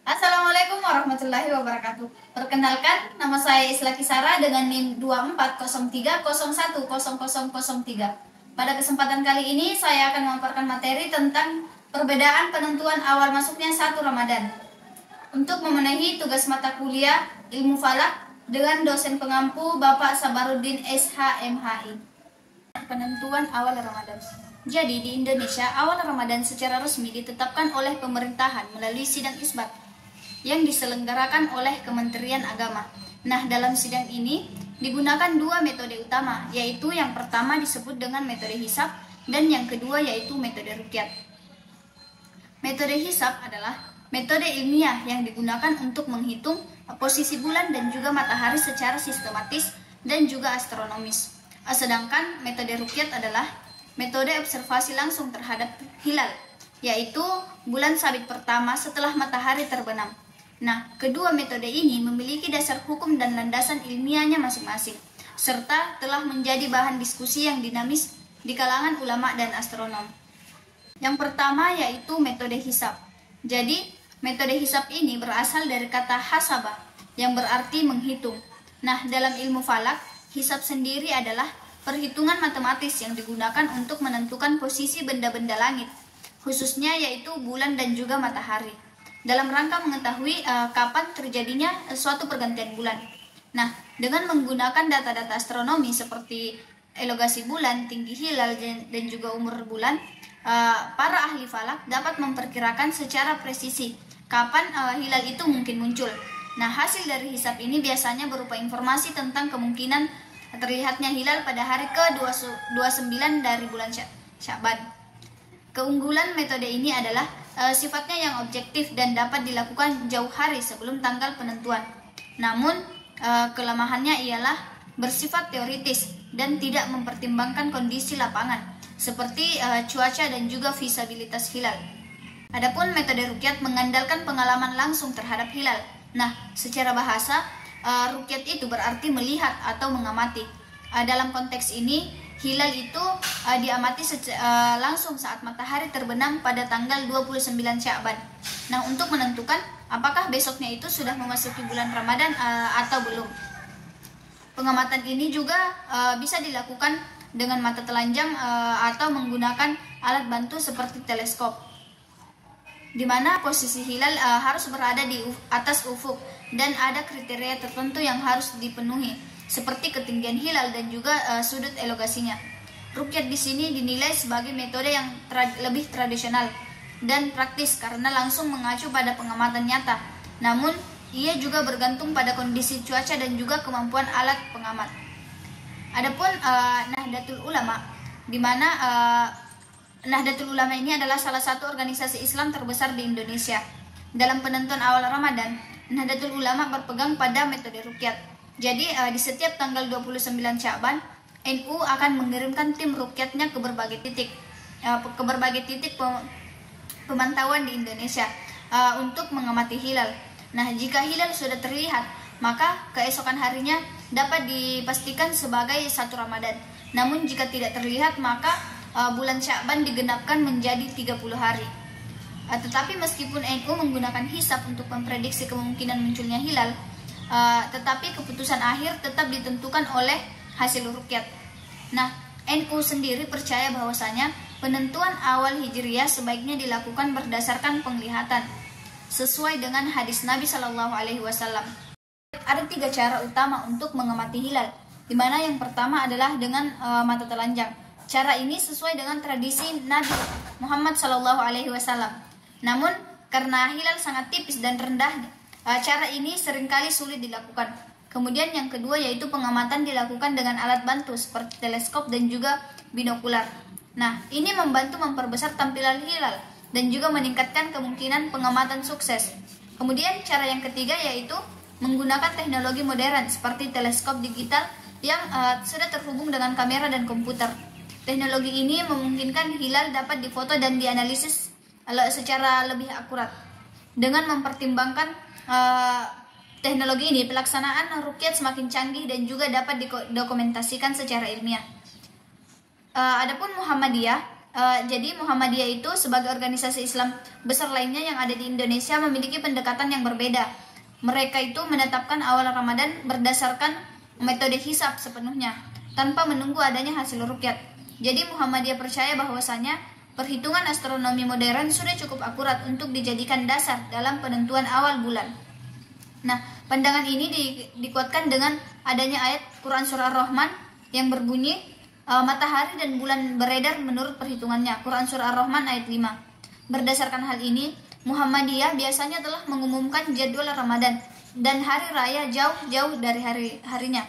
Assalamualaikum warahmatullahi wabarakatuh. Perkenalkan, nama saya Isla Kisara dengan NIM 2403010003. Pada kesempatan kali ini saya akan memaparkan materi tentang perbedaan penentuan awal masuknya 1 Ramadan. Untuk memenuhi tugas mata kuliah Ilmu Falak dengan dosen pengampu Bapak Sabaruddin SH MHI. Penentuan awal Ramadan. Jadi di Indonesia, awal Ramadan secara resmi ditetapkan oleh pemerintahan melalui sidang isbat yang diselenggarakan oleh Kementerian Agama. Nah, dalam sidang ini digunakan 2 metode utama, yaitu yang pertama disebut dengan metode hisab dan yang kedua yaitu metode ruqyat. Metode hisab adalah metode ilmiah yang digunakan untuk menghitung posisi bulan dan juga matahari secara sistematis dan juga astronomis. Sedangkan metode ruqyat adalah metode observasi langsung terhadap hilal, yaitu bulan sabit pertama setelah matahari terbenam. Nah, kedua metode ini memiliki dasar hukum dan landasan ilmiahnya masing-masing, serta telah menjadi bahan diskusi yang dinamis di kalangan ulama dan astronom. Yang pertama yaitu metode hisab. Jadi, metode hisab ini berasal dari kata hasabah, yang berarti menghitung. Nah, dalam ilmu falak, hisab sendiri adalah perhitungan matematis yang digunakan untuk menentukan posisi benda-benda langit, khususnya yaitu bulan dan juga matahari, dalam rangka mengetahui kapan terjadinya suatu pergantian bulan. Nah, dengan menggunakan data-data astronomi seperti elongasi bulan, tinggi hilal, dan juga umur bulan, para ahli falak dapat memperkirakan secara presisi kapan hilal itu mungkin muncul. Nah, hasil dari hisab ini biasanya berupa informasi tentang kemungkinan terlihatnya hilal pada hari ke-29 dari bulan Sya'ban. Keunggulan metode ini adalah sifatnya yang objektif dan dapat dilakukan jauh hari sebelum tanggal penentuan. Namun, kelemahannya ialah bersifat teoritis dan tidak mempertimbangkan kondisi lapangan, seperti cuaca dan juga visibilitas hilal. Adapun metode ruqyat mengandalkan pengalaman langsung terhadap hilal. Nah, secara bahasa, ruqyat itu berarti melihat atau mengamati. Dalam konteks ini, hilal itu diamati langsung saat matahari terbenam pada tanggal 29 Sya'ban. Nah, untuk menentukan apakah besoknya itu sudah memasuki bulan Ramadan atau belum. Pengamatan ini juga bisa dilakukan dengan mata telanjang atau menggunakan alat bantu seperti teleskop, di mana posisi hilal harus berada di atas ufuk dan ada kriteria tertentu yang harus dipenuhi, seperti ketinggian hilal dan juga sudut elongasinya. Ruqyat di sini dinilai sebagai metode yang lebih tradisional dan praktis karena langsung mengacu pada pengamatan nyata. Namun, ia juga bergantung pada kondisi cuaca dan juga kemampuan alat pengamat. Adapun Nahdlatul Ulama, di mana Nahdlatul Ulama ini adalah salah satu organisasi Islam terbesar di Indonesia. Dalam penentuan awal Ramadan, Nahdlatul Ulama berpegang pada metode ruqyat. Jadi di setiap tanggal 29 Sya'ban, NU akan mengirimkan tim ruqyatnya ke berbagai titik pemantauan di Indonesia untuk mengamati hilal. Nah, jika hilal sudah terlihat, maka keesokan harinya dapat dipastikan sebagai 1 Ramadan. Namun jika tidak terlihat, maka bulan Sya'ban digenapkan menjadi 30 hari. Tetapi meskipun NU menggunakan hisab untuk memprediksi kemungkinan munculnya hilal, tetapi keputusan akhir tetap ditentukan oleh hasil ruqyat. Nah, NU sendiri percaya bahwasanya penentuan awal Hijriyah sebaiknya dilakukan berdasarkan penglihatan, sesuai dengan hadis Nabi Shallallahu Alaihi Wasallam. Ada 3 cara utama untuk mengamati hilal, di mana yang pertama adalah dengan mata telanjang. Cara ini sesuai dengan tradisi Nabi Muhammad Shallallahu Alaihi Wasallam. Namun, karena hilal sangat tipis dan rendah, cara ini seringkali sulit dilakukan. Kemudian yang kedua yaitu pengamatan dilakukan dengan alat bantu seperti teleskop dan juga binokular. Nah, ini membantu memperbesar tampilan hilal dan juga meningkatkan kemungkinan pengamatan sukses. Kemudian cara yang ketiga yaitu menggunakan teknologi modern seperti teleskop digital yang sudah terhubung dengan kamera dan komputer. Teknologi ini memungkinkan hilal dapat difoto dan dianalisis secara lebih akurat. Dengan mempertimbangkan teknologi ini, pelaksanaan ruqyat semakin canggih dan juga dapat didokumentasikan secara ilmiah. Adapun Muhammadiyah Jadi Muhammadiyah itu sebagai organisasi Islam besar lainnya yang ada di Indonesia memiliki pendekatan yang berbeda. Mereka itu menetapkan awal Ramadan berdasarkan metode hisab sepenuhnya, tanpa menunggu adanya hasil ruqyat. Jadi Muhammadiyah percaya bahwasanya perhitungan astronomi modern sudah cukup akurat untuk dijadikan dasar dalam penentuan awal bulan. Nah, pandangan ini dikuatkan dengan adanya ayat Quran Surah Ar-Rahman yang berbunyi, matahari dan bulan beredar menurut perhitungannya. Quran Surah Ar-Rahman ayat 5. Berdasarkan hal ini, Muhammadiyah biasanya telah mengumumkan jadwal Ramadan dan hari raya jauh-jauh dari harinya.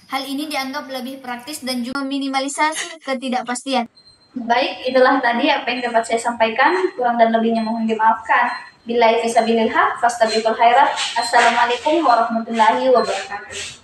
Hal ini dianggap lebih praktis dan juga meminimalisasi ketidakpastian. Baik, itulah tadi apa yang dapat saya sampaikan. Kurang dan lebihnya mohon dimaafkan. Billahi fisabilillah, fastabiqul khairat. Assalamualaikum warahmatullahi wabarakatuh.